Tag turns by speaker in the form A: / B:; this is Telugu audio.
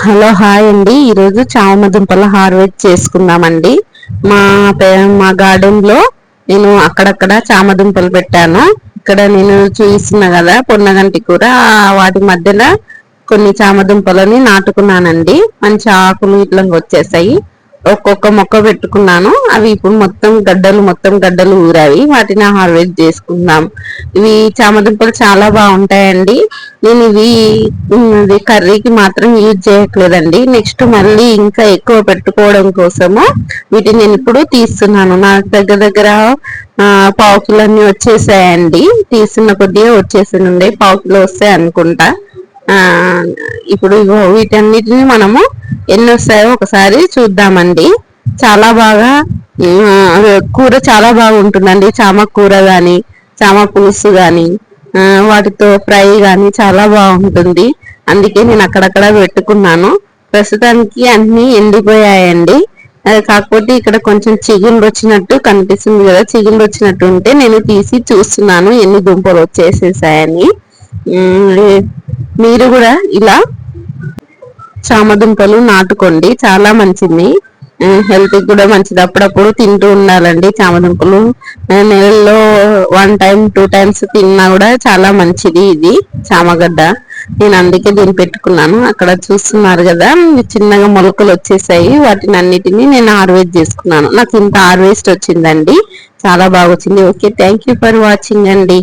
A: హలో హాయ్ అండి. ఈరోజు చామ దుంపల హార్వెస్ట్ చేసుకుందామండి. మా మా గార్డెన్ లో నేను అక్కడక్కడ చామ దుంపలు పెట్టాను. ఇక్కడ నేను చూస్తున్నా కదా పొన్నగంటి కూర, వాటి మధ్యన కొన్ని చామ దుంపలని నాటుకున్నానండి. మంచి ఆకులు ఇట్లా వచ్చేసాయి. ఒక్కొక్క మొక్క పెట్టుకున్నాను. అవి ఇప్పుడు మొత్తం గడ్డలు ఊరావి. వాటిని హార్వెస్ట్ చేసుకుందాం. ఇవి చామదుంపలు చాలా బాగుంటాయండి. నేను ఇవి కర్రీకి మాత్రం యూజ్ చేయట్లేదండి. నెక్స్ట్ మళ్ళీ ఇంకా ఎక్కువ పెట్టుకోవడం కోసము వీటిని నేను ఇప్పుడు తీస్తున్నాను. నాకు దగ్గర పావుకిలన్నీ వచ్చేసాయండి. తీస్తున్న కొద్దిగా వచ్చేసిండే పావుకిలో వస్తాయి అనుకుంటా. ఆ ఇప్పుడు వీటన్నిటిని మనము ఎన్ని వస్తాయో ఒకసారి చూద్దామండి. చాలా బాగా కూర చాలా బాగుంటుందండి. చామ కూర గాని, చామ పులుసు గాని, వాటితో ఫ్రై గాని చాలా బాగుంటుంది. అందుకే నేను అక్కడక్కడ పెట్టుకున్నాను. ప్రస్తుతానికి అన్ని ఎండిపోయాయండి. కాకపోతే ఇక్కడ కొంచెం చిగుళ్ళు వచ్చినట్టు కనిపిస్తుంది కదా, చిగుళ్ళు వచ్చినట్టు ఉంటే నేను తీసి చూస్తున్నాను ఎన్ని దుంపలు వచ్చేసేసాయని. మీరు కూడా ఇలా చామదుంపలు నాటుకోండి, చాలా మంచిది. హెల్త్ కూడా మంచిది. అప్పుడప్పుడు తింటూ ఉండాలండి చామదుంపలు. నెలలో 1 టైం 2 టైమ్స్ తిన్నా కూడా చాలా మంచిది ఇది చామగడ్డ. నేను అందుకే దీన్ని పెట్టుకున్నాను. అక్కడ చూస్తున్నారు కదా చిన్నగా మొలకలు వచ్చేసాయి. వాటిని అన్నిటిని నేను హార్వెస్ట్ చేసుకున్నాను. నాకు ఇంత హార్వెస్ట్ వచ్చిందండి, చాలా బాగా వచ్చింది. Okay, thank you for watching అండి.